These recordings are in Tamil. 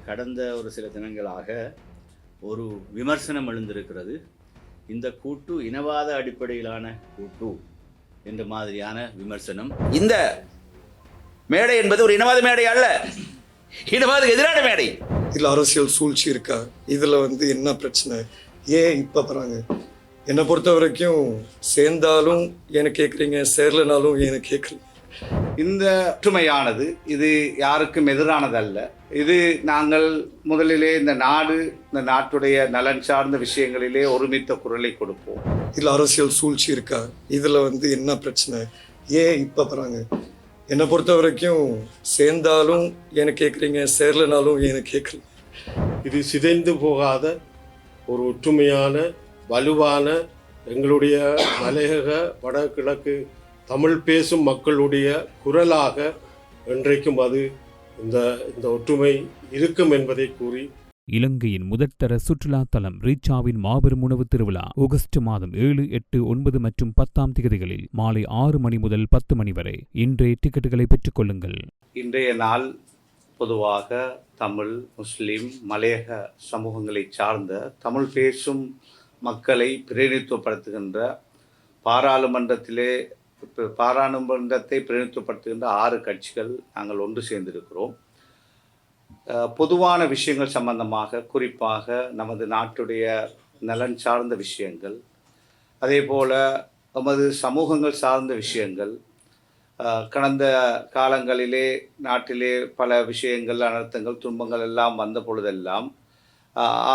கடந்த ஒரு சில தினங்களாக ஒரு விமர்சனம் எழுந்திருக்கிறது. இந்த கூட்டு இனவாத அடிப்படையிலான கூட்டு என்ற மாதிரியான விமர்சனம். இந்த மேடை என்பது ஒரு இனவாத மேடை அல்ல, இனவாத எதிரான மேடை. இதில் அரசியல் சூழ்ச்சி இருக்கா? இதில் என்ன பிரச்சனை? ஏன் இப்போ போகிறாங்க? என்னை பொறுத்த வரைக்கும் சேர்ந்தாலும் ஏன்னு கேட்குறீங்க, சேரலனாலும் ஏன்னு கேட்குறீங்க. இந்த ஒற்றுமையானது இது யாருக்கும் எதிரானதல்ல. இது நாங்கள் முதலிலே இந்த நாட்டுடைய நலன் சார்ந்த விஷயங்களிலே ஒருமித்த குரலை கொடுப்போம். இதில் அரசியல் சூழ்ச்சி இருக்கா? இதில் என்ன பிரச்சனை? ஏன் இப்போ போகிறாங்க? என்னை பொறுத்த வரைக்கும் சேர்ந்தாலும் ஏன்னு கேட்குறீங்க, சேரலனாலும் ஏன்னு கேட்குறீங்க. இது சிதைந்து போகாத ஒரு ஒற்றுமையான வலுவான எங்களுடைய மலையக வடகிழக்கு தமிழ் பேசும் மக்களுடைய குரலாக என்றைக்கும் அது இந்த ஒற்றுமை இருக்கும் என்பதை கூறி, இலங்கையின் முதற்தர சுற்றுலா தலம் ரீச்சாவின் மாபெரும் உணவு திருவிழா ஆகஸ்ட் மாதம் 7, 8, 9 மற்றும் 10ஆம் தேதிகளில் மாலை 6 மணி முதல் 10 மணி வரை. இன்றைய டிக்கெட்டுகளை பெற்றுக் கொள்ளுங்கள். இன்றைய நாள் பொதுவாக தமிழ், முஸ்லிம், மலையக சமூகங்களை சார்ந்த தமிழ் பேசும் மக்களை பிரதிநிதித்துவப்படுத்துகின்ற பாராளுமன்றத்தை பிரதிநிதித்துவப்படுத்துகின்ற 6 கட்சிகள் நாங்கள் ஒன்று சேர்ந்திருக்கிறோம். பொதுவான விஷயங்கள் சம்பந்தமாக, குறிப்பாக நமது நாட்டுடைய நலன் சார்ந்த விஷயங்கள், அதே போல் நமது சமூகங்கள் சார்ந்த விஷயங்கள், கடந்த காலங்களிலே நாட்டிலே பல விஷயங்கள், அனர்த்தங்கள், துன்பங்கள் எல்லாம் வந்த பொழுதெல்லாம்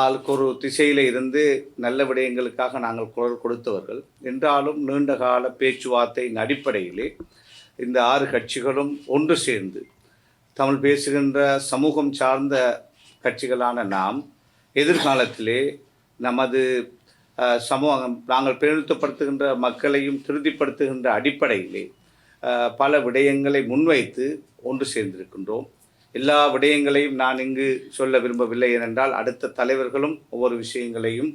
ஆளுக்கு ஒரு திசையில் இருந்து நல்ல விடயங்களுக்காக நாங்கள் குரல் கொடுத்தவர்கள். என்றாலும் நீண்ட கால பேச்சுவார்த்தையின் அடிப்படையிலே இந்த 6 கட்சிகளும் ஒன்று சேர்ந்து தமிழ் பேசுகின்ற சமூகம் சார்ந்த கட்சிகளான நாம் எதிர்காலத்திலே நமது சமூகம் நாங்கள் பிரதிநிதித்துவப்படுத்துகின்ற மக்களையும் திருப்திப்படுத்துகின்ற அடிப்படையிலே பல விடயங்களை முன்வைத்து ஒன்று சேர்ந்திருக்கின்றோம். எல்லா விடயங்களையும் நான் இங்கு சொல்ல விரும்பவில்லை, ஏனென்றால் அடுத்த தலைவர்களும் ஒவ்வொரு விஷயங்களையும்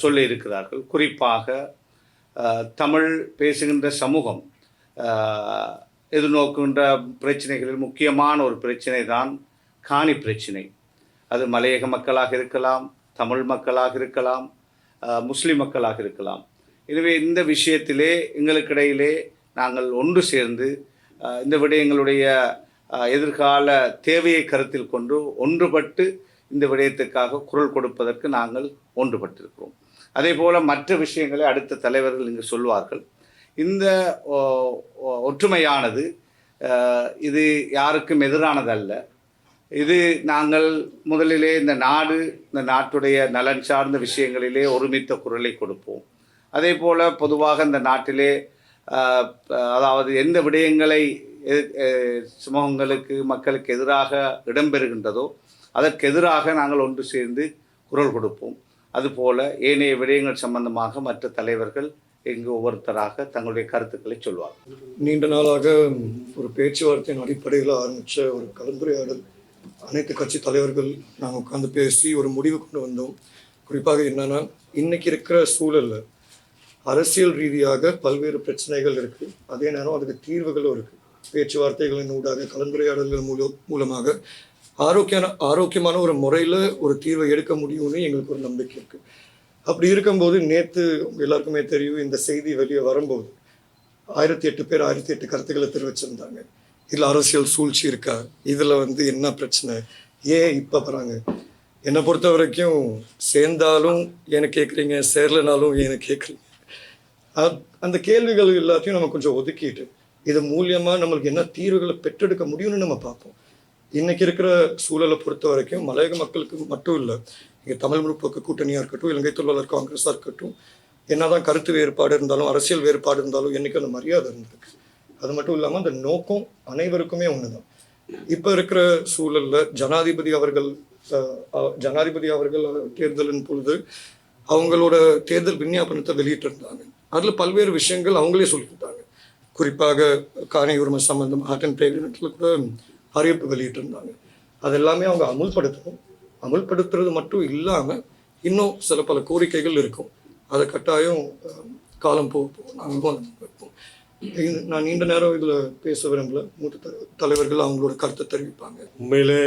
சொல்ல இருக்கிறார்கள். குறிப்பாக தமிழ் பேசுகின்ற சமூகம் எதிர்நோக்குகின்ற பிரச்சனைகளில் முக்கியமான ஒரு பிரச்சனை தான் காணி பிரச்சனை. அது மலையக மக்களாக இருக்கலாம், தமிழ் மக்களாக இருக்கலாம், முஸ்லிம் மக்களாக இருக்கலாம். எனவே இந்த விஷயத்திலே எங்களுக்கிடையிலே நாங்கள் ஒன்று சேர்ந்து இந்த விடயங்களுடைய எதிர்கால தேவையை கருத்தில் கொண்டு ஒன்றுபட்டு இந்த விடயத்துக்காக குரல் கொடுப்பதற்கு நாங்கள் ஒன்றுபட்டிருக்கிறோம். அதே போல் மற்ற விஷயங்களை அடுத்த தலைவர்கள் இங்கு சொல்வார்கள். இந்த ஒற்றுமையானது இது யாருக்கும் எதிரானதல்ல. இது நாங்கள் முதலிலே இந்த நாட்டுடைய நலன் சார்ந்த விஷயங்களிலே ஒருமித்த குரலை கொடுப்போம். அதே போல் பொதுவாக இந்த நாட்டிலே அதாவது எந்த விடயங்களை சமூகங்களுக்கு, மக்களுக்கு எதிராக இடம்பெறுகின்றதோ அதற்கு எதிராக நாங்கள் ஒன்று சேர்ந்து குரல் கொடுப்போம். அதுபோல் ஏனைய விடயங்கள் சம்பந்தமாக மற்ற தலைவர்கள் இங்கு ஒவ்வொருத்தராக தங்களுடைய கருத்துக்களை சொல்வார்கள். நீண்ட நாளாக ஒரு பேச்சுவார்த்தையின் அடிப்படையில் ஆரம்பித்த ஒரு கலந்துரையாடல், அனைத்து கட்சி தலைவர்கள் நாங்கள் உட்காந்து பேசி ஒரு முடிவு கொண்டு வந்தோம். குறிப்பாக என்னென்னா, இன்றைக்கி இருக்கிற சூழலில் அரசியல் ரீதியாக பல்வேறு பிரச்சனைகள் இருக்குது, அதே நேரம் அதுக்கு தீர்வுகளும் இருக்குது. பேச்சுவார்த்தைகளின் ஊடாக, கலந்துரையாடல்கள் மூலமாக ஆரோக்கியமான ஒரு முறையில் ஒரு தீர்வை எடுக்க முடியும்னு எங்களுக்கு ஒரு நம்பிக்கை இருக்குது. அப்படி இருக்கும்போது நேற்று எல்லாருக்குமே தெரியும், இந்த செய்தி வெளியே வரும்போது 1008 பேர் 1008 கருத்துக்களை தெரிவிச்சிருந்தாங்க. இதில் அரசியல் சூழ்ச்சி இருக்கா? இதில் என்ன பிரச்சனை? ஏன் இப்போ போகிறாங்க? என்னை பொறுத்த வரைக்கும் சேர்ந்தாலும் ஏன்னு கேட்குறீங்க, சேரலனாலும் ஏன்னு கேட்குறீங்க. அந்த கேள்விகள் எல்லாத்தையும் நம்ம கொஞ்சம் ஒதுக்கிட்டு இது மூலியமாக நம்மளுக்கு என்ன தீர்வுகளை பெற்றெடுக்க முடியும்னு நம்ம பார்ப்போம். இன்றைக்கி இருக்கிற சூழலை பொறுத்த வரைக்கும் மலையக மக்களுக்கு மட்டும் இல்லை, இங்கே தமிழ் முற்போக்கு கூட்டணியாக இருக்கட்டும், இலங்கை தொழிலாளர் காங்கிரஸாக இருக்கட்டும், என்னதான் கருத்து வேறுபாடு இருந்தாலும், அரசியல் வேறுபாடு இருந்தாலும் என்றைக்கு அந்த மரியாதை இருந்திருக்கு. அது மட்டும் இல்லாமல் அந்த நோக்கம் அனைவருக்குமே ஒன்று தான். இப்போ இருக்கிற சூழலில் ஜனாதிபதி அவர்கள் தேர்தலின் பொழுது அவங்களோட தேர்தல் விஞ்ஞாபனத்தை வெளியிட்டிருந்தாங்க. அதில் பல்வேறு விஷயங்கள் அவங்களே சொல்லியிருந்தாங்க. குறிப்பாக காணி உரிமை சம்பந்தம் ஹார்ட் அண்ட் பிரெக்னென்ட்ல கூட அறிவிப்பு வெளியிட்டிருந்தாங்க. அது எல்லாமே அவங்க அமுல்படுத்துறது மட்டும் இல்லாமல் இன்னும் சில பல கோரிக்கைகள் இருக்கும். அதை கட்டாயம் காலம் போக நாங்கள் வைப்போம். நான் நீண்ட நேரம் இதில் பேச விரும்பல. மூத்த தலைவர்கள் அவங்களோட கருத்தை தெரிவிப்பாங்க. உண்மையிலே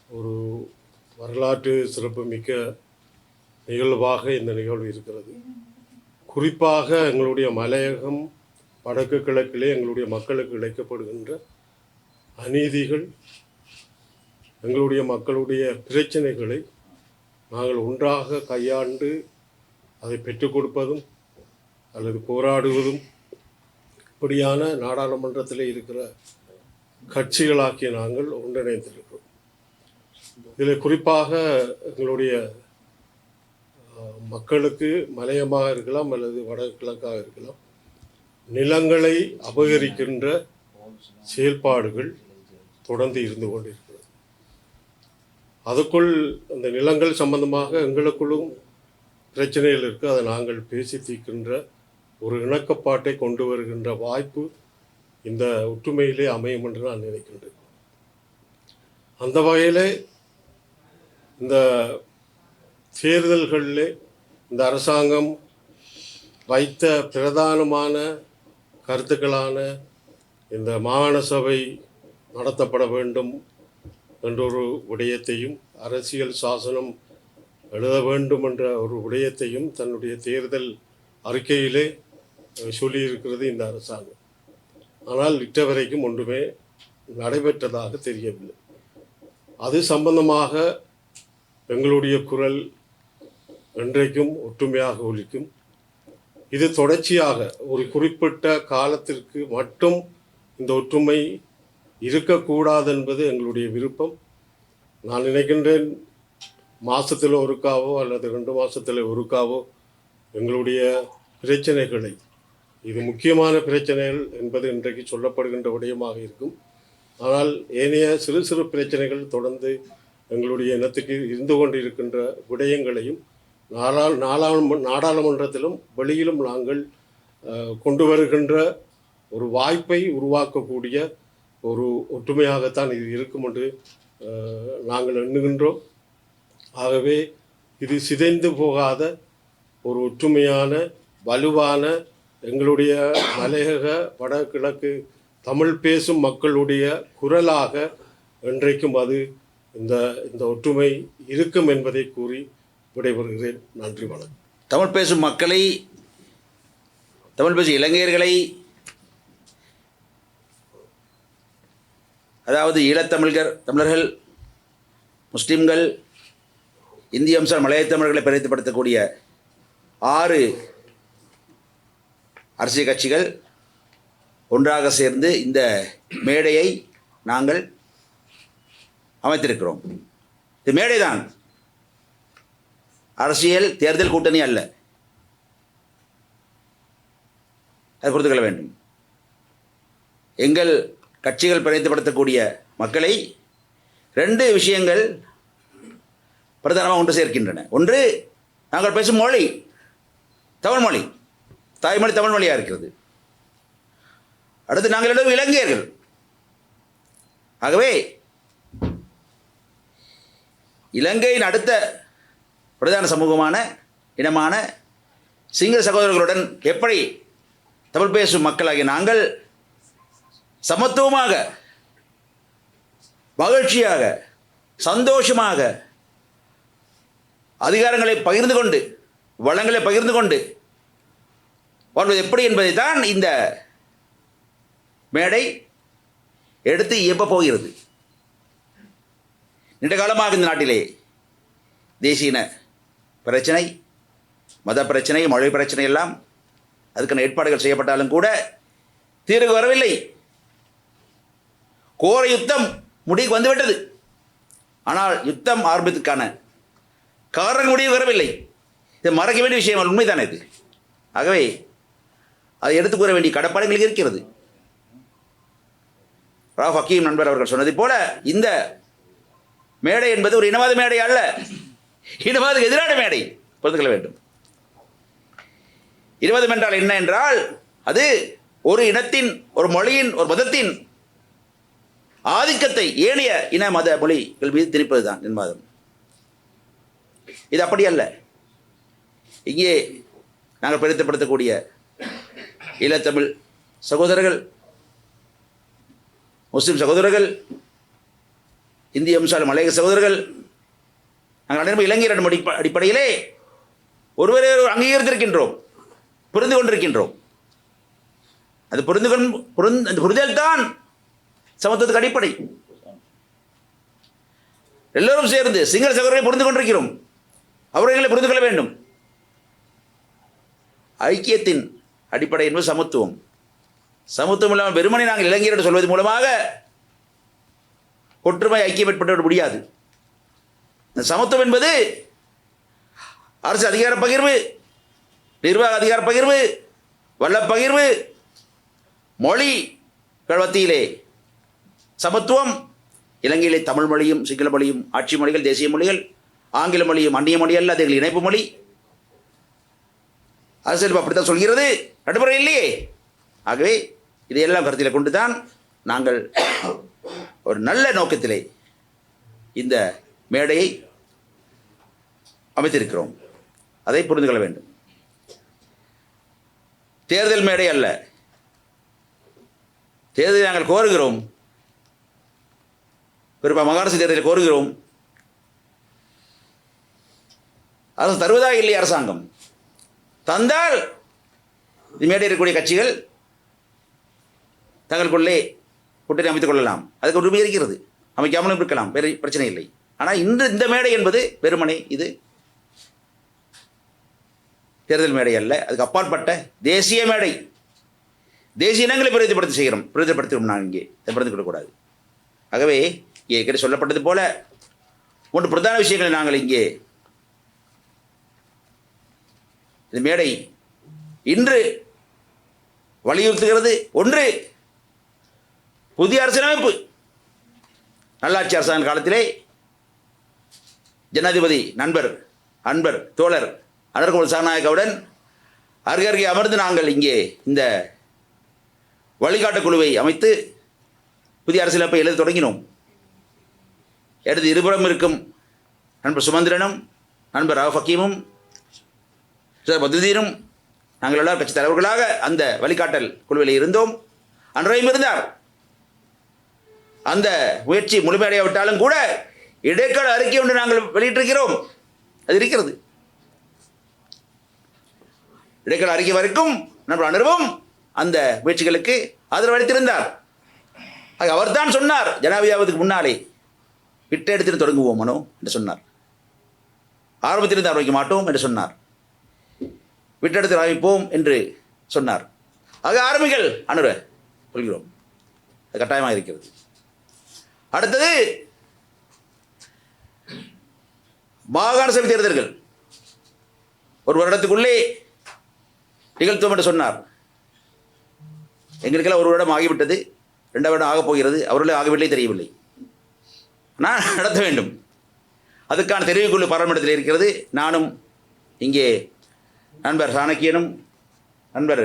ஒரு வரலாற்று சிறப்புமிக்க நிகழ்வாக இந்த நிகழ்வு இருக்கிறது. குறிப்பாக எங்களுடைய மலையகம் வடக்கு கிழக்கிலே எங்களுடைய மக்களுக்கு இழைக்கப்படுகின்ற அநீதிகள், எங்களுடைய மக்களுடைய பிரச்சனைகளை நாங்கள் ஒன்றாக கையாண்டு அதை பெற்றுக் கொடுப்பதும் அல்லது போராடுவதும் இப்படியான நாடாளுமன்றத்தில் இருக்கிற கட்சிகளாக்கிய நாங்கள் ஒன்றிணைந்திருக்கிறோம். இதில் குறிப்பாக எங்களுடைய மக்களுக்கு மலையமாக இருக்கலாம் அல்லது வடகிழக்காக இருக்கலாம், நிலங்களை அபகரிக்கின்ற செயல்பாடுகள் தொடர்ந்து இருந்து கொண்டிருக்கிறது. அதுக்குள் அந்த நிலங்கள் சம்பந்தமாக எங்களுக்குள்ளும் பிரச்சனைகள் இருக்குது. அதை நாங்கள் பேசி தீர்க்கின்ற ஒரு இணக்கப்பாட்டை கொண்டு வருகின்ற வாய்ப்பு இந்த ஒற்றுமையிலே அமையும் என்று நான் நினைக்கின்றேன். அந்த வகையில் இந்த தேர்தல்களிலே இந்த அரசாங்கம் வைத்த பிரதானமான கருத்துக்களான இந்த மாகாண சபை நடத்தப்பட வேண்டும் என்றொரு விடயத்தையும், அரசியல் சாசனம் எழுத வேண்டும் என்ற ஒரு விடயத்தையும் தன்னுடைய தேர்தல் அறிக்கையிலே சொல்லியிருக்கிறது இந்த அரசாங்கம். ஆனால் இட்டவரைக்கும் ஒன்றுமே நடைபெற்றதாக தெரியவில்லை. அது சம்பந்தமாக எங்களுடைய குரல் என்றைக்கும் ஒற்றுமையாக ஒலிக்கும். இது தொடர்ச்சியாக ஒரு குறிப்பிட்ட காலத்திற்கு மட்டும் இந்த ஒற்றுமை இருக்கக்கூடாது என்பது எங்களுடைய விருப்பம். நான் நினைக்கின்றேன், மாதத்தில் ஒருக்காவோ அல்லது 2 மாதத்தில் ஒருக்காவோ எங்களுடைய பிரச்சனைகளை, இது முக்கியமான பிரச்சனைகள் என்பது இன்றைக்கு சொல்லப்படுகின்ற விடயமாக இருக்கும். ஆனால் ஏனைய சிறு சிறு பிரச்சனைகள் தொடர்ந்து எங்களுடைய இனத்துக்கு இருந்து கொண்டிருக்கின்ற விடயங்களையும் நாடாளுமன்றத்திலும் வெளியிலும் நாங்கள் கொண்டு வருகின்ற ஒரு வாய்ப்பை உருவாக்கக்கூடிய ஒரு ஒற்றுமையாகத்தான் இது இருக்கும் என்று நாங்கள் எண்ணுகின்றோம். ஆகவே இது சிதைந்து போகாத ஒரு ஒற்றுமையான வலுவான எங்களுடைய மலையக வடகிழக்கு தமிழ் பேசும் மக்களுடைய குரலாக என்றைக்கும் அது இந்த ஒற்றுமை இருக்கும் என்பதை கூறி விடைபெறுகிறேன். நன்றி, வணக்கம். தமிழ் பேசும் மக்களை, தமிழ் பேசும் இளைஞர்களை, அதாவது தமிழர்கள், முஸ்லிம்கள், இந்திய அம்ச மலைய தமிழர்களை பிரதிநிதிப்படுத்தக்கூடிய 6 அரசியல் கட்சிகள் ஒன்றாக சேர்ந்து இந்த மேடையை நாங்கள் அமைத்திருக்கிறோம். இது மேடைதான், அரசியல் தேர்தல் கூட்டணி அல்ல. அதை புரிந்து கொள்ள வேண்டும். எங்கள் கட்சிகள் பிரதிநிதிப்படுத்தக்கூடிய மக்களை 2 விஷயங்கள் பிரதானமாக ஒன்று சேர்க்கின்றன. ஒன்று, நாங்கள் பேசும் மொழி தமிழ் மொழி, தாய்மொழி தமிழ் மொழியாக இருக்கிறது. அடுத்து, நாங்கள் எல்லோரும் இளைஞர்கள். ஆகவே இலங்கையின் அடுத்த பிரதான சமூகமான இனமான சிங்கள சகோதரர்களுடன் எப்படி தமிழ் பேசும் மக்களாகிய நாங்கள் சமத்துவமாக, மகிழ்ச்சியாக, சந்தோஷமாக அதிகாரங்களை பகிர்ந்து கொண்டு, வளங்களை பகிர்ந்து கொண்டு வாழ்வது எப்படி என்பதை தான் இந்த மேடை எடுத்து இயப்ப போகிறது. நீண்ட காலமாக இந்த நாட்டிலே தேசிய பிரச்சனை, மத பிரச்சனை, மொழி பிரச்சனை எல்லாம் அதுக்கான ஏற்பாடுகள் செய்யப்பட்டாலும் கூட தீர்வு வரவில்லை. கோர யுத்தம் முடிவுக்கு வந்துவிட்டது. ஆனால் யுத்தம் ஆரம்பத்துக்கான காரணம் முடிவு வரவில்லை. இது மறக்க வேண்டிய விஷயம், உண்மைதானே இது. ஆகவே அதை எடுத்து கூற வேண்டிய கடப்பாடுகள் இருக்கிறது. ராவ் ஹக்கீம் நண்பர் அவர்கள் சொன்னதை போல இந்த மேடை என்பது ஒரு இனவாத மேடை அல்ல, இனவாதத்துக்கு எதிரான மேடை. புரிந்து கொள்ள வேண்டும். இனவாதம் என்றால் என்ன என்றால், அது ஒரு இனத்தின், ஒரு மொழியின், ஒரு மதத்தின் ஆதிக்கத்தை ஏனைய இன மத மொழிகள் மீது திணிப்பதுதான் இனவாதம். இது அப்படி அல்ல. இங்கே நாங்கள் பிரதிநிதிப்படுத்தக்கூடிய ஈழத்தமிழ் சகோதரர்கள், முஸ்லிம் சகோதரர்கள் இந்திய வம்சாள மலையக சகோதரர்கள் நாங்கள் அனைவரும் இளைஞர் அடிப்படையிலே ஒருவரை அங்கீகரித்திருக்கின்றோம், புரிந்து கொண்டிருக்கின்றோம். அது அந்த புரிதல் தான் சமத்துவத்துக்கு அடிப்படை. எல்லோரும் சேர்ந்து சிங்கள சகோதரர்களை புரிந்து கொண்டிருக்கிறோம், அவர்களை புரிந்து கொள்ள வேண்டும். ஐக்கியத்தின் அடிப்படை என்பது சமத்துவம். சமத்துவம் இல்லாமல் வெறுமனை நாங்கள் இளைஞர் என்று சொல்வது மூலமாக ஒற்றுமை ஐக்கியம் ஏற்பட்டுவிட முடியாது. இந்த சமத்துவம் என்பது அரசு அதிகார பகிர்வு, நிர்வாக அதிகார பகிர்வு, வல்லப் பகிர்வு, மொழி மத்தியிலே சமத்துவம். இலங்கையிலே தமிழ் மொழியும் சிங்கள மொழியும் ஆட்சி மொழிகள், தேசிய மொழிகள், ஆங்கில மொழியும் அந்நிய மொழி அல்ல, அதுகள் இணைப்பு மொழி. அரசியல் அப்படித்தான் சொல்கிறது, நடைமுறை இல்லையே. ஆகவே இதையெல்லாம் கருத்தில் கொண்டு தான் நாங்கள் ஒரு நல்ல நோக்கத்திலே இந்த மேடையை அமைத்திருக்கிறோம். அதை புரிந்து கொள்ள வேண்டும். தேர்தல் மேடை அல்ல. தேர்தலை நாங்கள் கோருகிறோம், குறிப்பாக மகாராஷ்டிர தேர்தலில் கோருகிறோம். அரசு தருவதா இல்லை, அரசாங்கம் தந்தால் இது மேடை இருக்கக்கூடிய கட்சிகள் தங்களுக்குள்ளே கூட்டணி அமைத்துக் கொள்ளலாம், அதுக்கு உரிமை இருக்கிறது, அமைக்காமலும் இருக்கலாம், வேறு பிரச்சனை இல்லை. ஆனால் இந்த மேடை என்பது வெறுமனை இது தேர்தல் மேடை அல்ல, அதுக்கு அப்பாற்பட்ட தேசிய மேடை. தேசிய இனங்களை பிரதிநிதிப்படுத்துகிறோம். நான் இங்கே பிரதிநிதி கொள்ளக்கூடாது. ஆகவே ஏற்கனவே சொல்லப்பட்டது போல 3 பிரதான விஷயங்களை நாங்கள் இங்கே இந்த மேடை இன்று வலியுறுத்துகிறது. ஒன்று, புதிய அரசியலமைப்பு. நல்லாட்சி அரசாங்க காலத்திலே ஜனாதிபதி அன்பர் தோழர் அனர்குமல் சாநாயக்கவுடன் அருகே அமர்ந்து நாங்கள் இங்கே இந்த வழிகாட்டு குழுவை அமைத்து புதிய அரசியலமைப்பை எழுத தொடங்கினோம். எடுத்து இருபுறம் இருக்கும் நண்பர் சுமந்திரனும் நண்பர் ராவ் ஃபக்கீமும் பத்ருதீனும் நாங்கள் எல்லாரும் கட்சி தலைவர்களாக அந்த வழிகாட்டல் குழுவில் இருந்தோம். அன்றையும் இருந்தார். அந்த முயற்சி முழுமையடையாவிட்டாலும் கூட இடைக்கால அறிக்கை ஒன்று நாங்கள் வெளியிட்டிருக்கிறோம், அது இருக்கிறது. இடைக்கால அறிக்கை வரைக்கும் நண்பர் அனுபவம் அந்த முயற்சிகளுக்கு ஆதரவு அளித்திருந்தார். அவர்தான் சொன்னார், ஜனாதிபதியாவதுக்கு முன்னாலே விட்ட இடத்தில் தொடங்குவோம் மனோ என்று சொன்னார். ஆரம்பத்திலிருந்து ஆரம்பிக்க மாட்டோம் என்று சொன்னார். விட்ட இடத்தில் ஆரம்பிப்போம் என்று சொன்னார். ஆக ஆரம்பிகள் அனுர சொல்கிறோம், அது கட்டாயமாக இருக்கிறது. அடுத்தது மாகாண சபை தேர்தல்கள் ஒரு வருடத்துக்குள்ளே நிகழ்த்துவோம் என்று சொன்னார். எங்களுக்கெல்லாம் ஒரு வருடம் ஆகிவிட்டது, 2 வருடம் ஆகப் போகிறது, அவர்களே ஆகவில்லை, தெரியவில்லை. நான் நடத்த வேண்டும். அதுக்கான தெரிவுக்குழு பாராளுமன்றத்தில் இருக்கிறது. நானும் இங்கே நண்பர் சாணக்கியனும் நண்பர்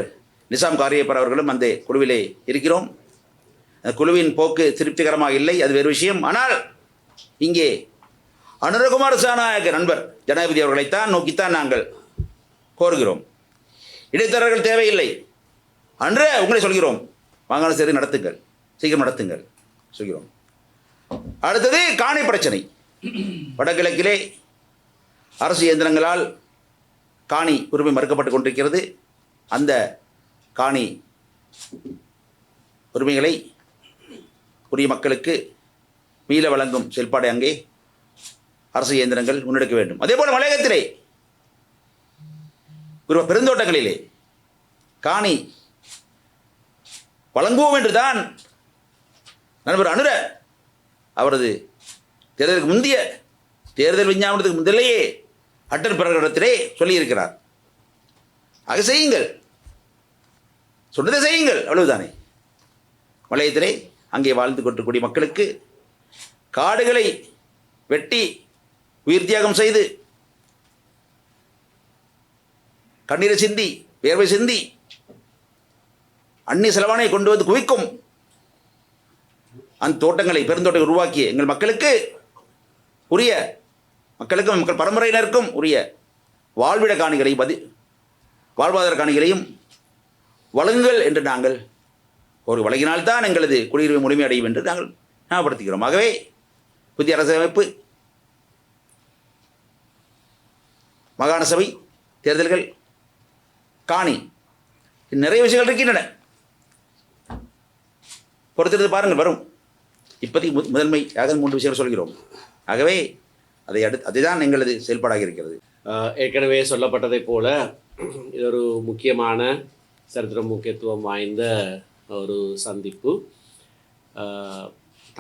நிசாம் காரியப்பர் அவர்களும் அந்த குழுவிலே இருக்கிறோம். அந்த குழுவின் போக்கு திருப்திகரமாக இல்லை, அது வேறு விஷயம். ஆனால் இங்கே அனுரகுமார் சாநாயக்க நண்பர் ஜனாதிபதி அவர்களைத்தான் நோக்கித்தான் நாங்கள் கோருகிறோம். இடைத்தரகர்கள் தேவையில்லை. அன்றே உங்களை சொல்கிறோம், மாகாண சபை நடத்துங்கள், சீக்கிரம் நடத்துங்கள் சொல்கிறோம். அடுத்தது காணி பிரச்சனை. வடகிழக்கிலே அரசு இயந்திரங்களால் காணி உரிமை மறுக்கப்பட்டு கொண்டிருக்கிறது. அந்த காணி உரிமைகளை உரிய மக்களுக்கு மீள வழங்கும் செயல்பாடு அங்கே அரசு இயந்திரங்கள் முன்னெடுக்க வேண்டும். அதே போல் மலையகத்திலே பெருந்தோட்டங்களிலே காணி வழங்குவோம் என்றுதான் நண்பர் அனுர அவரது தேர்தலுக்கு முந்தைய தேர்தல் விஞ்ஞாபனத்துக்கு முதலேயே அட்டல் பிரகடனத்திலே சொல்லியிருக்கிறார். ஆக செய்யுங்கள், சொன்னதை செய்யுங்கள், அவ்வளவுதானே. மலையத்திலே அங்கே வாழ்ந்து கொண்டிருக்கக்கூடிய மக்களுக்கு காடுகளை வெட்டி உயிர் தியாகம் செய்து கண்ணீரை சிந்தி வேர்வை சிந்தி அந்நிய செலவானை கொண்டு வந்து குவிக்கும் அந்த தோட்டங்களை பெருந்தோட்டங்களை உருவாக்கிய எங்கள் மக்களுக்கு உரிய மக்களுக்கும் மக்கள் பரம்பரையினருக்கும் உரிய வாழ்விட காணிகளையும் வாழ்வாதார காணிகளையும் வழங்குங்கள் என்று நாங்கள் ஒரு வழங்கினால்தான் எங்களது குடியுரிமை முழுமை அடையும் என்று நாங்கள் ஞாபகப்படுத்துகிறோம். ஆகவே புதிய அரசியலமைப்பு, மாகாண சபை தேர்தல்கள், காணி, நிறைய விஷயங்கள் இருக்கின்றன. பொறுத்திருந்து பாருங்கள், வரும். இப்போதைக்கு முதன்மையாக 3 விஷயங்கள் சொல்கிறோம். ஆகவே அதுதான் எங்களது செயல்பாடாக இருக்கிறது. ஏற்கனவே சொல்லப்பட்டதைப் போல இது ஒரு முக்கியமான சரித்திர முக்கியத்துவம் வாய்ந்த ஒரு சந்திப்பு.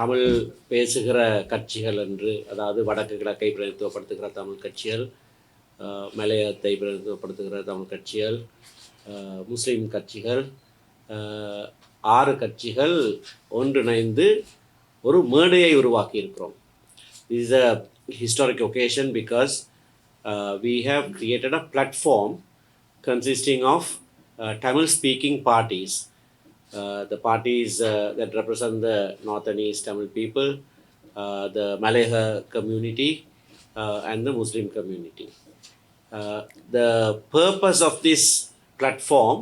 தமிழ் பேசுகிற கட்சிகள் என்று, அதாவது வடக்கு கிழக்கை பிரதிநிதித்துவப்படுத்துகிற தமிழ் கட்சிகள், மலையத்தை பிரதிநிதித்துவப்படுத்துகிற தமிழ் கட்சிகள், முஸ்லீம் கட்சிகள், 6 கட்சிகள் ஒன்றிணைந்து ஒரு மேடையை உருவாக்கி இருக்கிறோம். This is a historic occasion because we have created a platform consisting of Tamil speaking parties, the parties that represent the North and East Tamil people, the Malayaha community, and the Muslim community. The purpose of this platform,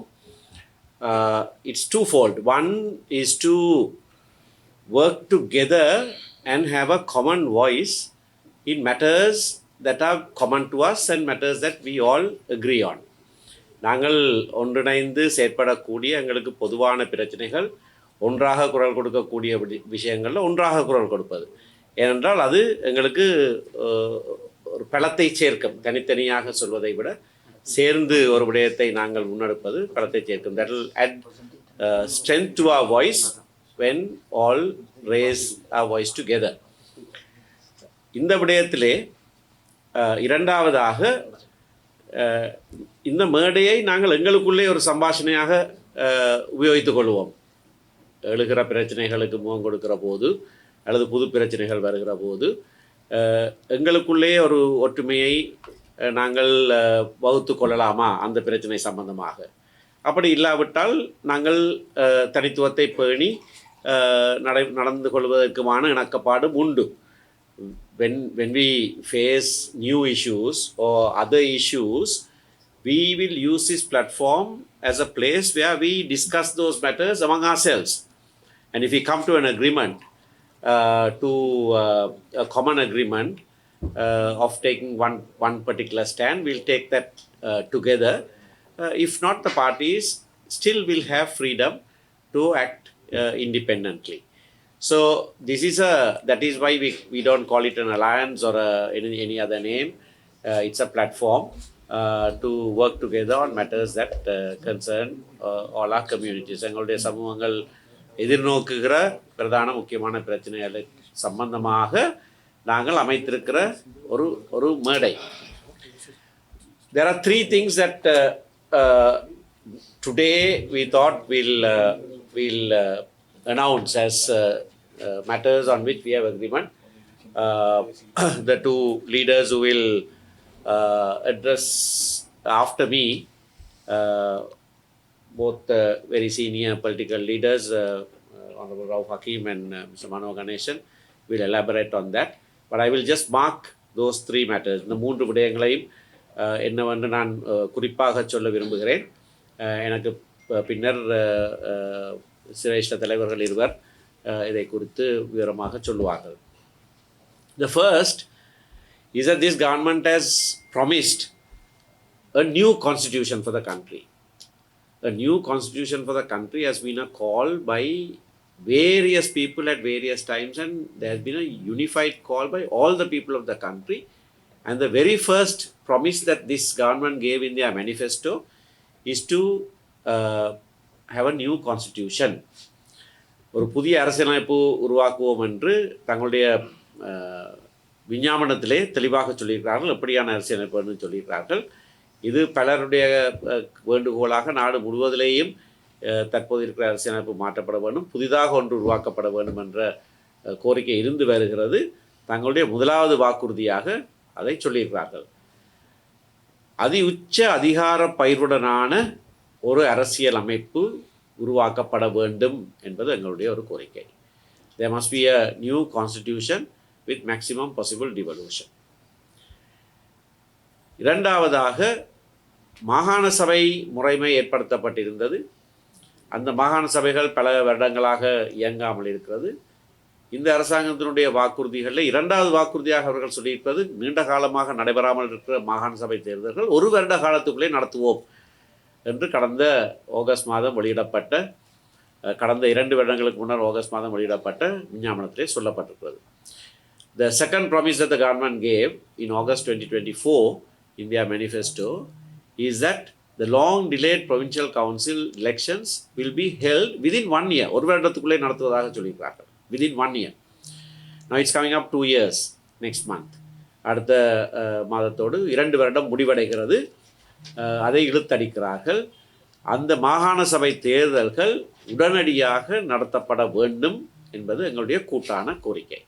it's twofold. One is to work together and have a common voice in matters that are common to us and matters that we all agree on. நாங்கள் ஒன்றிணைந்து செயற்படக்கூடிய எங்களுக்கு பொதுவான பிரச்சனைகள், ஒன்றாக குரல் கொடுக்கக்கூடிய விஷயங்களில் ஒன்றாக குரல் கொடுப்பது. ஏனென்றால் அது எங்களுக்கு ஒரு பலத்தை சேர்க்கும். தனித்தனியாக சொல்வதை விட சேர்ந்து ஒரு விடயத்தை நாங்கள் முன்னெடுப்பது பலத்தை சேர்க்கும். That will add strength to our voice when all raise our voice together. இந்த விடயத்திலே இரண்டாவதாக இந்த மேடையை நாங்கள் எங்களுக்குள்ளே ஒரு சம்பாஷணையாக உபயோகித்துக் கொள்வோம். எழுகிற பிரச்சனைகளுக்கு முகம் கொடுக்கிற போது அல்லது புது பிரச்சனைகள் வருகிற போது எங்களுக்குள்ளே ஒரு ஒற்றுமையை நாங்கள் வகுத்து கொள்ளலாமா அந்த பிரச்சனை சம்பந்தமாக. அப்படி இல்லாவிட்டால் நாங்கள் தனித்துவத்தை பேணி நடந்து கொள்வதற்குமான இணக்கப்பாடும் உண்டு. When we face new issues or other issues, we will use this platform as a place where we discuss those matters among ourselves. And if we come to an agreement, to a common agreement of taking one particular stand, we'll take that together. If not, the parties still will have freedom to act independently. So this is that is why we don't call it an alliance or any other name. It's a platform to work together on matters that concern all our communities. எங்களுடைய சமூகங்கள் எதிர்நோக்குகிற பிரதான முக்கியமான பிரச்சனைகளை சம்பந்தமாக நாங்கள் அமைத்திருக்கிற ஒரு மேடை. There are 3 things that today we thought we'll announce as matters on which we have agreement. The 2 leaders who will address after me, both very senior political leaders, Honorable Rauf Hakim and Mr. Mano Ganeshan, will elaborate on that. But I will just mark those 3 matters. இந்த 3 விடயங்களையும் என்னவென்று நான் குறிப்பாக சொல்ல விரும்புகிறேன். எனக்கு பின்னர் சிரேஷ்ட தலைவர்கள் இருவர் இதை குறித்து விவரமாக சொல்லுவார்கள். The first is that this government has promised a new constitution for the country. A new constitution for the country has been a call by various people at various times, and there has been a unified call by all the people of the country. And the very first promise that this government gave in their manifesto is to have a new constitution. ஒரு புதிய அரசியலமைப்பு உருவாக்குவோம் என்று தங்களுடைய விஞ்ஞாபனத்திலே தெளிவாக சொல்லியிருக்கிறார்கள். எப்படியான அரசியலமைப்புன்னு சொல்லியிருக்கிறார்கள். இது பலருடைய வேண்டுகோளாக நாடு முழுவதிலேயும் தற்போது இருக்கிற அரசியலமைப்பு மாற்றப்பட வேண்டும், புதிதாக ஒன்று உருவாக்கப்பட வேண்டும் என்ற கோரிக்கை இருந்து வருகிறது. தங்களுடைய முதலாவது வாக்குறுதியாக அதை சொல்லியிருக்கிறார்கள். உச்ச அதிகார பயிர்வுடனான ஒரு அரசியல் அமைப்பு உருவாக்கப்பட வேண்டும் என்பது எங்களுடைய ஒரு கோரிக்கை. There must be a new constitution with maximum possible devolution. இரண்டாவதாக, மாகாண சபை முறைமை ஏற்படுத்தப்பட்டிருந்தது. அந்த மாகாண சபைகள் பல வருடங்களாக இயங்காமல் இருக்கிறது. இந்த அரசாங்கத்தினுடைய வாக்குறுதிகளில் இரண்டாவது வாக்குறுதியாக அவர்கள் சொல்லியிருப்பது நீண்ட காலமாக நடைபெறாமல் இருக்கிற மாகாண சபை தேர்தல்கள் 1 வருட காலத்துக்குள்ளே நடத்துவோம் என்று கடந்த ஆகஸ்ட் மாதம் வெளியிடப்பட்ட கடந்த 2 வருடங்களுக்கு முன்னர் ஆகஸ்ட் மாதம் வெளியிடப்பட்ட விஞ்ஞாபனத்திலே சொல்லப்பட்டிருக்கிறது. The second promise that the government gave in August 2024 in their manifesto is that the long delayed provincial council elections will be held within 1 year. ஒரு வருடத்துக்குள்ளே நடத்துவதாக சொல்லியிருக்கிறார்கள். Within 1 year. Now it's coming up 2 years next month. அடுத்த மாதத்தோடு 2 வருடம் முடிவடைகிறது. அதை இழுத்தடிக்கிறார்கள். அந்த மாகாண சபை தேர்தல்கள் உடனடியாக நடத்தப்பட வேண்டும் என்பது எங்களுடைய கூட்டான கோரிக்கை.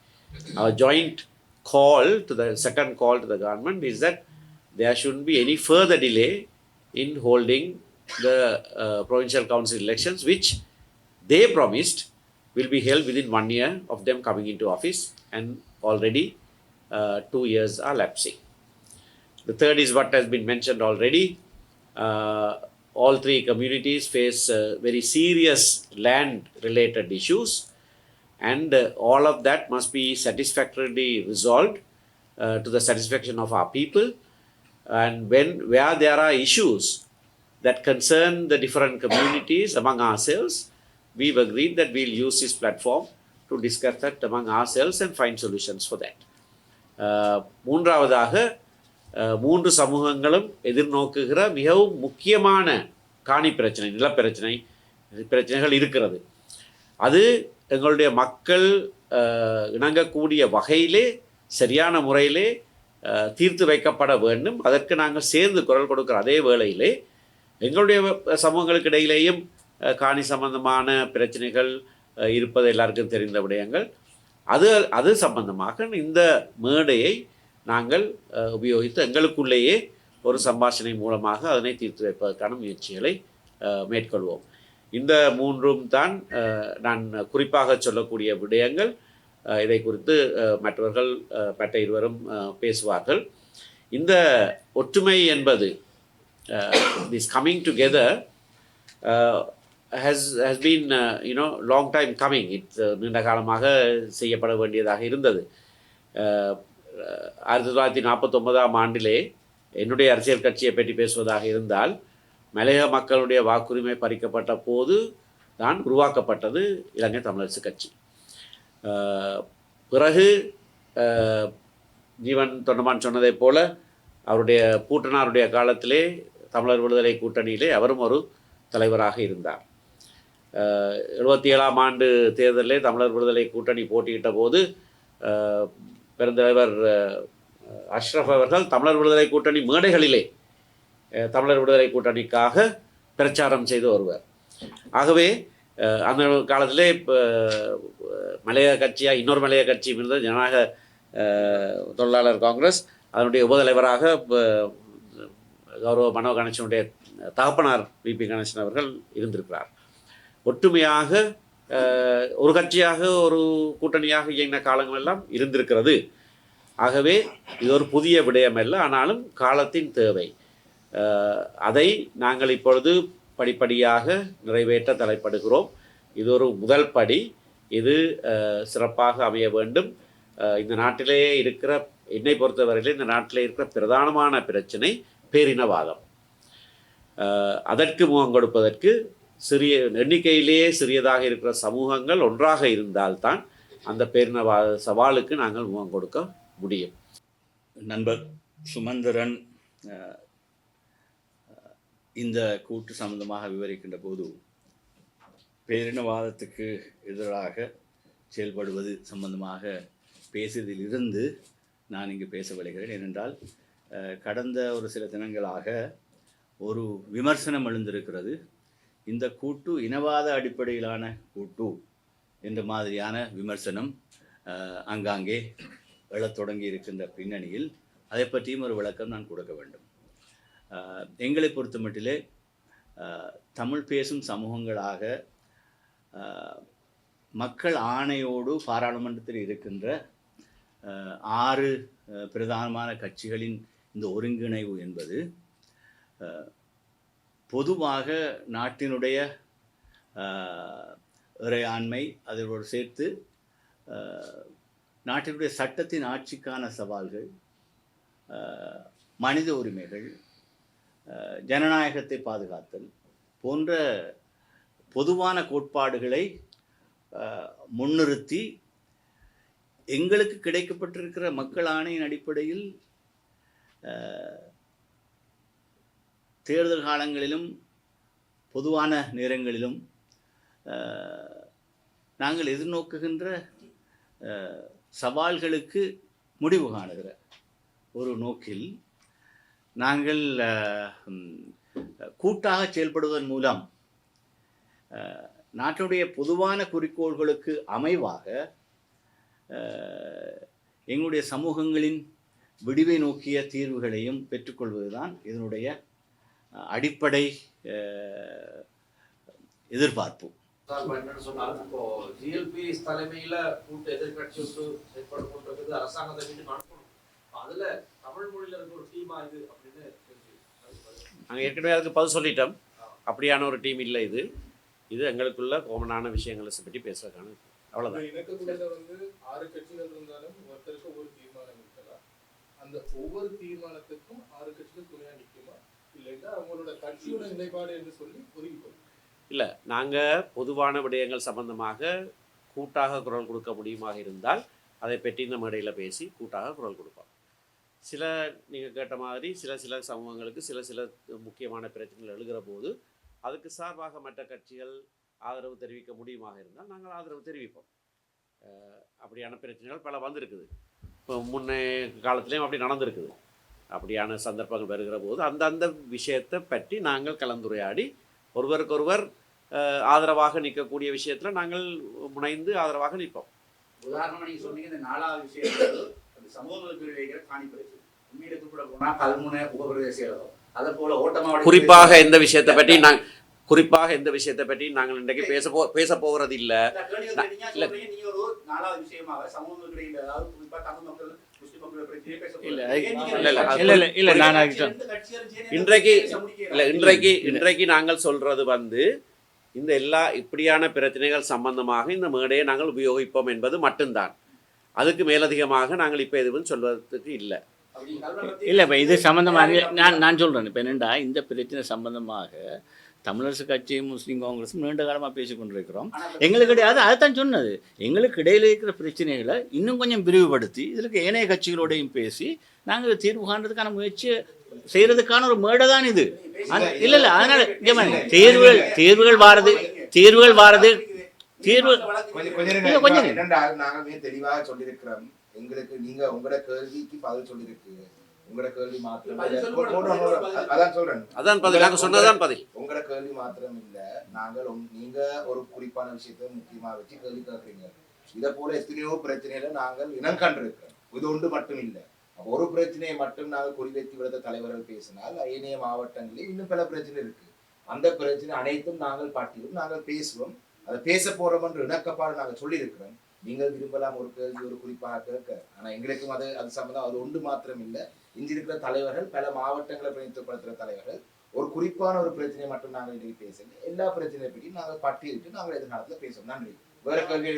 Our joint call to the second call to the government is that there shouldn't be any further delay in holding the provincial council elections, which they promised will be held within 1 year of them coming into office, and already 2 years are lapsing. The third is what has been mentioned already. All 3 communities face very serious land-related issues, and all of that must be satisfactorily resolved to the satisfaction of our people. And where there are issues that concern the different communities among ourselves, we've agreed that we'll use this platform to discuss that among ourselves and find solutions for that. மூன்றாவதாக 3 சமூகங்களும் எதிர்நோக்குகிற மிகவும் முக்கியமான காணி பிரச்சனை, பிரச்சனைகள் இருக்கிறது. அது எங்களுடைய மக்கள் இணங்கக்கூடிய வகையிலே சரியான முறையிலே தீர்த்து வைக்கப்பட வேண்டும். அதற்கு நாங்கள் சேர்ந்து குரல் கொடுக்கிற அதே வேளையிலே எங்களுடைய சமூகங்களுக்கு இடையிலேயும் காணி சம்பந்தமான பிரச்சனைகள் இருப்பது எல்லாருக்கும் தெரிந்த விடயங்கள். அது சம்பந்தமாக இந்த மேடையை நாங்கள் உபயோகித்து எங்களுக்குள்ளேயே ஒரு சம்பாஷணை மூலமாக அதனை தீர்த்து வைப்பதற்கான முயற்சிகளை மேற்கொள்வோம். இந்த 3ம் தான் நான் குறிப்பாக சொல்லக்கூடிய விடயங்கள். இதை குறித்து மற்ற இருவரும் பேசுவார்கள். இந்த ஒற்றுமை என்பது this coming together has been long time coming. நீண்ட காலமாக செய்யப்பட வேண்டியதாக இருந்தது. 1949ஆம் ஆண்டிலே என்னுடைய அரசியல் கட்சியை பற்றி பேசுவதாக இருந்தால், மலையக மக்களுடைய வாக்குரிமை பறிக்கப்பட்ட போது தான் உருவாக்கப்பட்டது இலங்கை தமிழரசு கட்சி. பிறகு ஜீவன் தொண்டமான் சொன்னதைப் போல அவருடைய பூட்டனாருடைய காலத்திலே தமிழர் விடுதலை கூட்டணியிலே அவரும் ஒரு தலைவராக இருந்தார். 77ஆம் ஆண்டு தேர்தலிலே தமிழர் விடுதலை கூட்டணி போட்டியிட்ட போது பெருந்தலைவர் அஷ்ரஃப் அவர்கள் தமிழர் விடுதலை கூட்டணி மேடைகளிலே தமிழர் விடுதலை கூட்டணிக்காக பிரச்சாரம் செய்து வருவார். ஆகவே அந்த காலத்திலே மலையக கட்சியாக இன்னொரு மலையக கட்சி இருந்தது ஜனநாயக தொழிலாளர் காங்கிரஸ். அதனுடைய உபதலைவராக கௌரவ மனோ கணேசனுடைய தகப்பனார் விபி கணேசன் அவர்கள் இருந்திருக்கிறார். ஒற்றுமையாக ஒரு கட்சியாக ஒரு கூட்டணியாக இயங்கின காலங்கள் எல்லாம் இருந்திருக்கிறது. ஆகவே இது ஒரு புதிய விடயம் அல்ல, ஆனாலும் காலத்தின் தேவை. அதை நாங்கள் இப்பொழுது படிப்படியாக நிறைவேற்ற தலைப்படுகிறோம். இது ஒரு முதல் படி. இது சிறப்பாக அமைய வேண்டும். இந்த நாட்டிலே இருக்கிற, என்னை பொறுத்தவரையிலே இந்த நாட்டிலே இருக்கிற பிரதானமான பிரச்சனை பேரினவாதம். அதற்கு முகம் கொடுப்பதற்கு சிறிய எண்ணிக்கையிலேயே சிறியதாக இருக்கிற சமூகங்கள் ஒன்றாக இருந்தால்தான் அந்த பேரினவாத சவாலுக்கு நாங்கள் முகம் கொடுக்க முடியும். நண்பர் சுமந்திரன் இந்த கூட்டு சம்பந்தமாக விவரிக்கின்ற போது பேரினவாதத்துக்கு எதிராக செயல்படுவது சம்பந்தமாக பேசியதிலிருந்து நான் இங்கு பேச வருகிறேன். ஏனென்றால் கடந்த ஒரு சில தினங்களாக ஒரு விமர்சனம் எழுந்திருக்கிறது. இந்த கூட்டு இனவாத அடிப்படையிலான கூட்டு என்ற மாதிரியான விமர்சனம் அங்காங்கே எழத் தொடங்கி இருக்கின்ற பின்னணியில் அதை பற்றியும் ஒரு விளக்கம் நான் கொடுக்க வேண்டும். எங்களை பொறுத்த மட்டிலே தமிழ் பேசும் சமூகங்களாக மக்கள் ஆணையோடு பாராளுமன்றத்தில் இருக்கின்ற 6 பிரதானமான கட்சிகளின் இந்த ஒருங்கிணைவு என்பது பொதுவாக நாட்டினுடைய இறையாண்மை அதோடு சேர்த்து நாட்டினுடைய சட்டத்தின் ஆட்சிக்கான சவால்கள், மனித உரிமைகள், ஜனநாயகத்தை பாதுகாத்தல் போன்ற பொதுவான கோட்பாடுகளை முன்னிறுத்தி எங்களுக்கு கிடைக்கப்பட்டிருக்கிற மக்கள் ஆணையின் அடிப்படையில் தேர்தல் காலங்களிலும் பொதுவான நேரங்களிலும் நாங்கள் எதிர்நோக்குகின்ற சவால்களுக்கு முடிவு காணுகிற ஒரு நோக்கில் நாங்கள் கூட்டாக செயல்படுவதன் மூலம் நாட்டுடைய பொதுவான குறிக்கோள்களுக்கு அமைவாக எங்களுடைய சமூகங்களின் விடிவை நோக்கிய தீர்வுகளையும் பெற்றுக்கொள்வதுதான் இதனுடைய அடிப்படை எதிர்பார்ப்பு. என்னன்னு சொன்னால், இப்போ ஜிஎல்பி தலைமையில கூட்டு எதிர்கட்சி ஒன்று செயல்பட கொண்டிருக்கிறது, அரசாங்கத்தை மீண்டும் அனுப்பணும். அதுல தமிழ் மொழியில இருக்க ஒரு டீமா இது அப்படின்னு நாங்கள் ஏற்கனவே அதுக்கு பதில் சொல்லிட்டோம். அப்படியான ஒரு டீம் இல்லை இது. இது எங்களுக்குள்ள காமனான விஷயங்களை பற்றி பேசுறதுக்கான அவ்வளோதான். இணக்கக்குழுல 6 கட்சிகள் இருந்தாலும் ஒருத்தருக்கு ஒரு தீர்மானம் இருக்கலாம். அந்த ஒவ்வொரு தீர்மானத்துக்கும் 6 கட்சிகள் துணையா நிற்குமா, இல்லைன்னா அவங்களோட கட்சியோட நிலைப்பாடு என்று சொல்லி ஒதுக்கி கொள்ளும்? இல்லை, நாங்கள் பொதுவான விடயங்கள் சம்பந்தமாக கூட்டாக குரல் கொடுக்க முடியுமாக இருந்தால் அதை பற்றி இந்த மேடையில் பேசி கூட்டாக குரல் கொடுப்போம். சில நீங்கள் கேட்ட மாதிரி சில சமூகங்களுக்கு சில முக்கியமான பிரச்சனைகள் எழுகிற போது அதுக்கு சார்பாக மற்ற கட்சிகள் ஆதரவு தெரிவிக்க முடியுமாக இருந்தால் நாங்கள் ஆதரவு தெரிவிப்போம். அப்படியான பிரச்சனைகள் பல வந்திருக்குது. இப்போ முன்னே காலத்துலேயும் அப்படி நடந்திருக்குது. அப்படியான சந்தர்ப்பங்கள் வருகிற போது அந்த விஷயத்தை பற்றி நாங்கள் கலந்துரையாடி ஒருவருக்கொருவர் ஆதரவாக நிற்கக்கூடிய விஷயத்தில் நாங்கள் முனைந்து ஆதரவாக நிற்போம். உதாரணமாக நீங்கள் சொன்னீங்க இந்த 4வது விஷயம் அந்த சமூகங்களுக்கு வைக்கிற காணி பிரச்சனை. உண்மையில குறிப்பிட போனால் கல்முனை உபபிரதேசம் அதை போல ஓட்டமாக குறிப்பாக எந்த விஷயத்தை பற்றி எந்த விஷயத்தை பற்றி நாங்கள் இன்றைக்கு பேச போகிறது இல்லை. நீங்க ஒரு 4வது விஷயமாக சமூகங்களுக்கு இடையில, அதாவது குறிப்பாக தமிழ் மக்கள் முஸ்லிம் மக்கள் பிரச்சனையை இன்றைக்கு நாங்கள் சொல்றது இந்த எல்லா இப்படியான பிரச்சனைகள் சம்பந்தமாக இந்த மேடையை நாங்கள் உபயோகிப்போம் என்பது மட்டும்தான். அதுக்கு மேலதிகமாக நாங்கள் இப்போ எதுவும் சொல்வதற்கு இல்லை. இப்போ இது சம்பந்தமாக நான் சொல்கிறேன். இப்போ என்னென்னா, இந்த பிரச்சனை சம்பந்தமாக தமிழரசு கட்சியும் முஸ்லீம் காங்கிரஸும் நீண்ட காலமாக பேசி கொண்டிருக்கிறோம். எங்களுக்கு கிடையாது, அதுதான் சொன்னது. எங்களுக்கு இடையில் இருக்கிற பிரச்சனைகளை இன்னும் கொஞ்சம் விரிவுபடுத்தி இதற்கு ஏனைய கட்சிகளோடையும் பேசி நாங்கள் தீர்வு காண்றதுக்கான முயற்சி செய்கிறதுக்கான ஒரு மேடை தான் இது. இல்லை அதனால் தீர்வுகள் வாரது கொஞ்சம் நாங்கள் தெளிவாக சொல்லியிருக்கிறோம். எங்களுக்கு நீங்க உங்களோட கேள்விக்கு பதில் சொல்லியிருக்கு. உங்களோட கேள்வி மாத்திரம் அதான் சொல்றேன், உங்களோட கேள்வி மாத்திரம் இல்ல. நீங்க ஒரு குறிப்பான விஷயத்த முக்கியமா வச்சு கேள்வி கேட்கறீங்க. இதை போல எத்தனையோ பிரச்சனைகளை நாங்கள் இனம் கண்டிருக்கிறோம். இது ஒன்று மட்டும் இல்லை. ஒரு பிரச்சனையை மட்டும் நாங்கள் குறிவைத்து விடுத்த தலைவர்கள் பேசினால் ஏனைய மாவட்டங்களில் இன்னும் பல பிரச்சனை இருக்கு. அந்த பிரச்சனை அனைத்தும் நாங்கள் பட்டியலும் நாங்கள் பேசுவோம். அதை பேச போறோம் என்று இணக்கப்பாடு நாங்கள் சொல்லியிருக்கிறோம். நீங்கள் விரும்பலாம் ஒரு கேள்வி ஒரு குறிப்பாக கேட்க. ஆனா எங்களுக்கும் அது சம்பந்தம் அது ஒன்று மாத்திரம் இல்லை. இங்கு இருக்கிற தலைவர்கள் பல மாவட்டங்களை பிரதிநிதித்துவப்படுத்துகிற தலைவர்கள் ஒரு குறிப்பான ஒரு பிரச்சனையை மட்டும் நாங்கள் இன்றைக்கு பேசல. எல்லா பிரச்சனையை பற்றி நாங்கள் பட்டியலிட்டு நாங்கள் எதிர்காலத்தில் பேசுவோம். நன்றி. வேற கேள்வி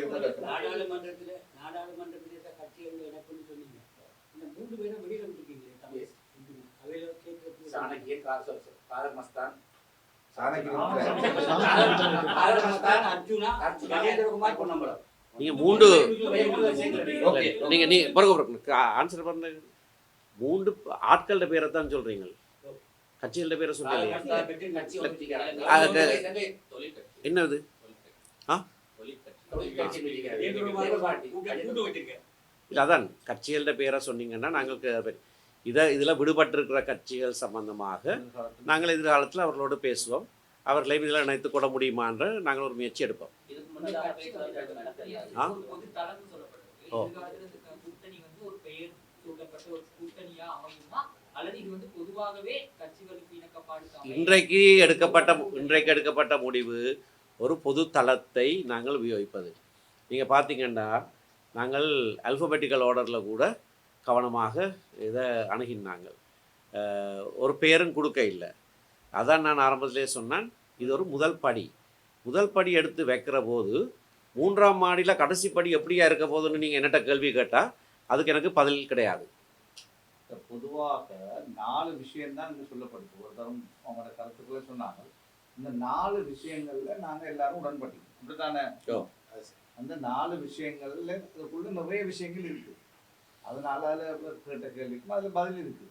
நீங்க 3 ஆன்சர் பண்ண 3 ஆட்களோட பேரை தான் சொல்றீங்க, கட்சிகளோட பேரை சொல்லலையா? என்னது? இல்லை, அதான் கட்சிகளோட பேரை சொன்னீங்கன்னா நாங்கள் இதில் விடுபட்டிருக்கிற கட்சிகள் சம்பந்தமாக நாங்கள் எதிர்காலத்தில் அவர்களோடு பேசுவோம். அவர்களை இதில் இணைத்து கொள்ள முடியுமான்ற நாங்கள் ஒரு முயற்சி எடுப்போம். இன்றைக்கு எடுக்கப்பட்ட முடிவு ஒரு பொது தளத்தை நாங்கள் உபயோகிப்பது. நீங்கள் பார்த்தீங்கன்னா நாங்கள் அல்பபெட்டிக்கல் ஆர்டரில் கூட கவனமாக இதை அணுகினாங்க. ஒரு பேரும் கொடுக்க இல்லை. அதான் நான் ஆரம்பத்திலே சொன்னேன், இது ஒரு முதல் படி எடுத்து வைக்கிற போது மூன்றாம் மாடியில் கடைசி படி எப்படியா இருக்க போகுதுன்னு நீங்கள் என்னட்ட கேள்வி கேட்டால் அதுக்கு எனக்கு பதில் கிடையாது. பொதுவாக 4 விஷயம்தான் இங்கே சொல்லப்படுது. ஒரு தரம் அவங்களோட கருத்துக்களை சொன்னாங்க. இந்த 4 விஷயங்கள்ல நாங்கள் எல்லாரும் உடன்பட்டோம். அப்படித்தானே? அந்த 4 விஷயங்கள்ல இதுக்குள்ள நிறைய விஷயங்கள் இருக்கு. அதனால அதில் கேட்ட கேள்விக்கும் அதில் பதில் இருக்கு.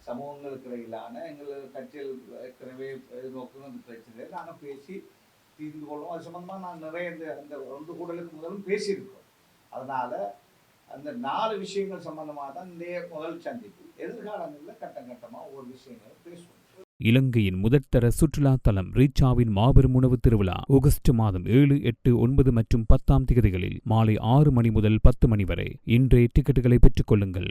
சமூகங்களுக்கு இடையிலான எங்கள் கட்சிகள் ஏற்கனவே நோக்கின அந்த பிரச்சனையை நாங்கள் பேசி தீர்ந்து கொள்வோம். அது சம்பந்தமாக நான் நிறைய அந்த ஒன்று கூடலுக்கு முதலும் பேசியிருக்கோம். அதனால அந்த 4 விஷயங்கள் சம்பந்தமாக தான் இந்த முதல் சந்திப்பு. எதிர்காலங்களில் கட்டம் கட்டமாக ஒவ்வொரு விஷயங்களும் பேசுவோம். இலங்கையின் முதற்தர சுற்றுலா தலம் ரீச்சாவின் மாபெரும் உணவு திருவிழா ஆகஸ்ட் மாதம் 7, 8, 9 மற்றும் 10 திகதிகளில் மாலை 6 மணி முதல் 10 மணி வரை. இன்றே டிக்கெட்டுகளை பெற்றுக் கொள்ளுங்கள்.